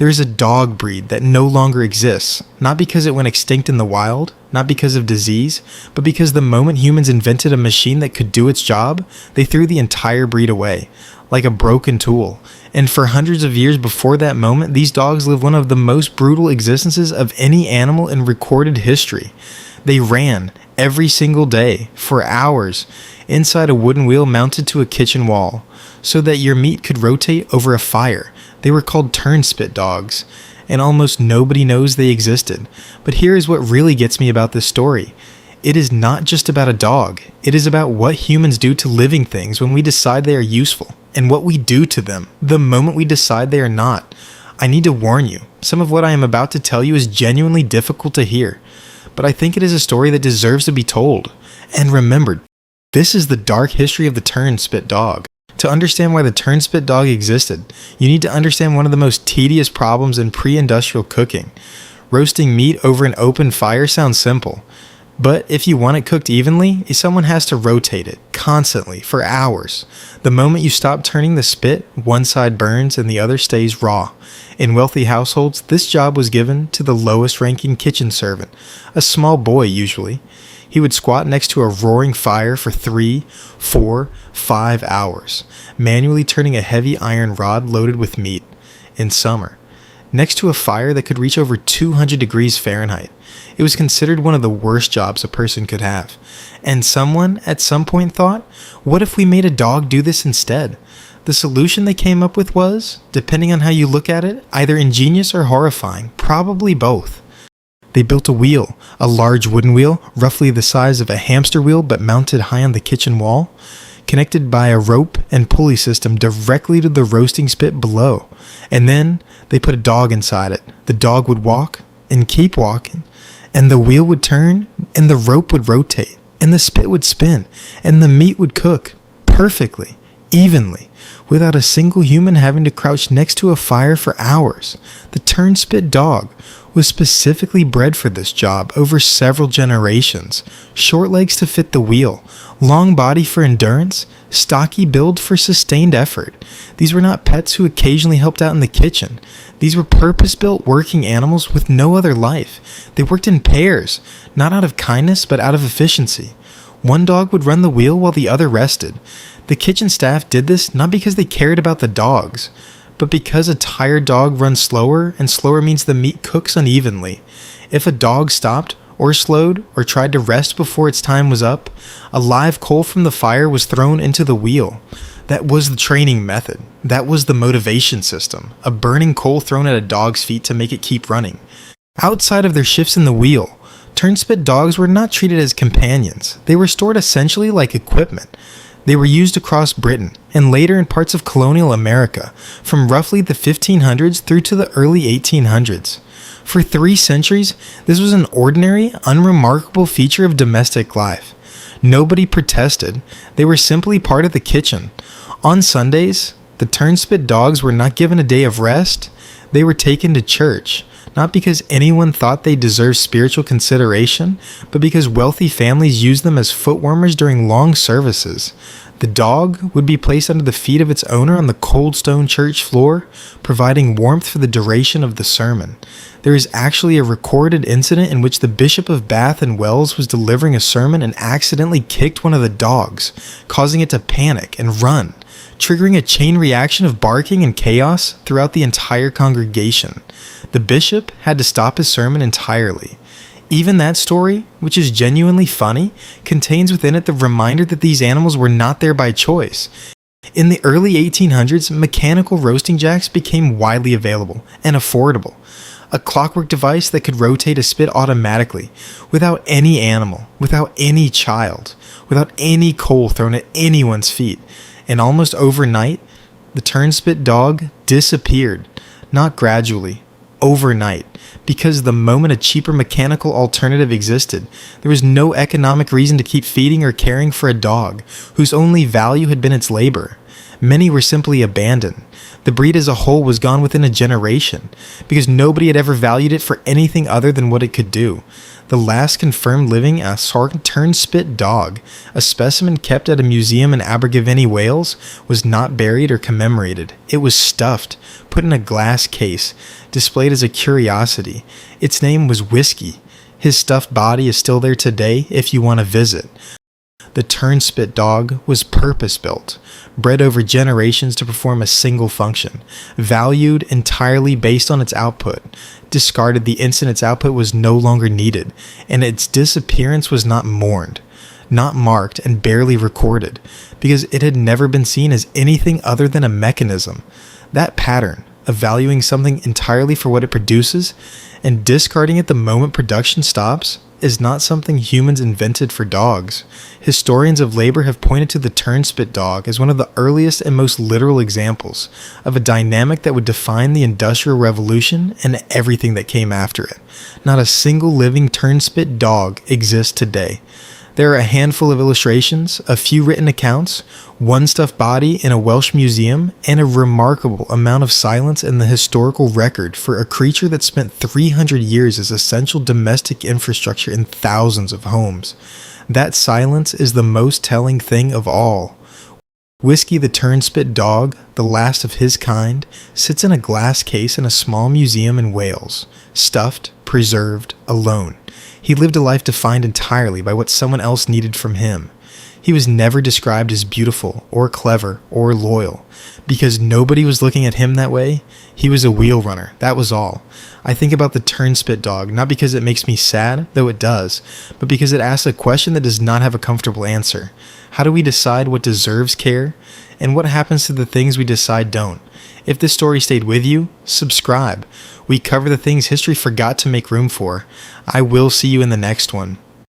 There is a dog breed that no longer exists, not because it went extinct in the wild, not because of disease, but because the moment humans invented a machine that could do its job, they threw the entire breed away, like a broken tool. And for hundreds of years before that moment, these dogs lived one of the most brutal existences of any animal in recorded history. They ran every single day for hours inside a wooden wheel mounted to a kitchen wall so that your meat could rotate over a fire. They were called Turnspit dogs, and almost nobody knows they existed. But here is what really gets me about this story. It is not just about a dog. It is about what humans do to living things when we decide they are useful, and what we do to them the moment we decide they are not. I need to warn you, some of what I am about to tell you is genuinely difficult to hear, but I think it is a story that deserves to be told and remembered. This is the dark history of the Turnspit dog. To understand why the Turnspit dog existed, you need to understand one of the most tedious problems in pre-industrial cooking. Roasting meat over an open fire sounds simple, but if you want it cooked evenly, someone has to rotate it constantly for hours. The moment you stop turning the spit, one side burns and the other stays raw. In wealthy households, this job was given to the lowest ranking kitchen servant, a small boy usually. He would squat next to a roaring fire for 3, 4, 5 hours, manually turning a heavy iron rod loaded with meat. In summer, next to a fire that could reach over 200 degrees Fahrenheit. It was considered one of the worst jobs a person could have. And someone at some point thought, what if we made a dog do this instead? The solution they came up with was, depending on how you look at it, either ingenious or horrifying, probably both. They built a wheel, a large wooden wheel, roughly the size of a hamster wheel but mounted high on the kitchen wall, connected by a rope and pulley system directly to the roasting spit below. And then they put a dog inside it. The dog would walk and keep walking, and the wheel would turn, and the rope would rotate, and the spit would spin, and the meat would cook perfectly, evenly, without a single human having to crouch next to a fire for hours. The Turnspit dog was specifically bred for this job over several generations. Short legs to fit the wheel, long body for endurance, stocky build for sustained effort. These were not pets who occasionally helped out in the kitchen. These were purpose-built working animals with no other life. They worked in pairs, not out of kindness but out of efficiency. One dog would run the wheel while the other rested. The kitchen staff did this not because they cared about the dogs, but because a tired dog runs slower, and slower means the meat cooks unevenly. If a dog stopped, or slowed, or tried to rest before its time was up, a live coal from the fire was thrown into the wheel. That was the training method. That was the motivation system. A burning coal thrown at a dog's feet to make it keep running. Outside of their shifts in the wheel, Turnspit dogs were not treated as companions. They were stored essentially like equipment. They were used across Britain, and later in parts of colonial America, from roughly the 1500s through to the early 1800s. For 3 centuries, this was an ordinary, unremarkable feature of domestic life. Nobody protested. They were simply part of the kitchen. On Sundays, the Turnspit dogs were not given a day of rest. They were taken to church, not because anyone thought they deserved spiritual consideration, but because wealthy families used them as foot warmers during long services. The dog would be placed under the feet of its owner on the cold stone church floor, providing warmth for the duration of the sermon. There is actually a recorded incident in which the Bishop of Bath and Wells was delivering a sermon and accidentally kicked one of the dogs, causing it to panic and run, triggering a chain reaction of barking and chaos throughout the entire congregation. The bishop had to stop his sermon entirely. Even that story, which is genuinely funny, contains within it the reminder that these animals were not there by choice. In the early 1800s, mechanical roasting jacks became widely available and affordable. A clockwork device that could rotate a spit automatically, without any animal, without any child, without any coal thrown at anyone's feet. And almost overnight, the Turnspit dog disappeared. Not gradually, overnight, because the moment a cheaper mechanical alternative existed, there was no economic reason to keep feeding or caring for a dog whose only value had been its labor. Many were simply abandoned. The breed as a whole was gone within a generation, because nobody had ever valued it for anything other than what it could do. The last confirmed living Turnspit dog, a specimen kept at a museum in Abergavenny, Wales, was not buried or commemorated. It was stuffed, put in a glass case, displayed as a curiosity. Its name was Whiskey. His stuffed body is still there today if you want to visit. The Turnspit dog was purpose-built, bred over generations to perform a single function, valued entirely based on its output, discarded the instant its output was no longer needed, and its disappearance was not mourned, not marked, and barely recorded, because it had never been seen as anything other than a mechanism. That pattern of valuing something entirely for what it produces and discarding it the moment production stops is not something humans invented for dogs. Historians of labor have pointed to the Turnspit dog as one of the earliest and most literal examples of a dynamic that would define the Industrial Revolution and everything that came after it. Not a single living Turnspit dog exists today. There are a handful of illustrations, a few written accounts, one stuffed body in a Welsh museum, and a remarkable amount of silence in the historical record for a creature that spent 300 years as essential domestic infrastructure in thousands of homes. That silence is the most telling thing of all. Whiskey the Turnspit dog, the last of his kind, sits in a glass case in a small museum in Wales, stuffed, preserved, alone. He lived a life defined entirely by what someone else needed from him. He was never described as beautiful or clever or loyal. Because nobody was looking at him that way, he was a wheel runner, that was all. I think about the Turnspit dog, not because it makes me sad, though it does, but because it asks a question that does not have a comfortable answer. How do we decide what deserves care? And what happens to the things we decide don't? If this story stayed with you, subscribe. We cover the things history forgot to make room for. I will see you in the next one.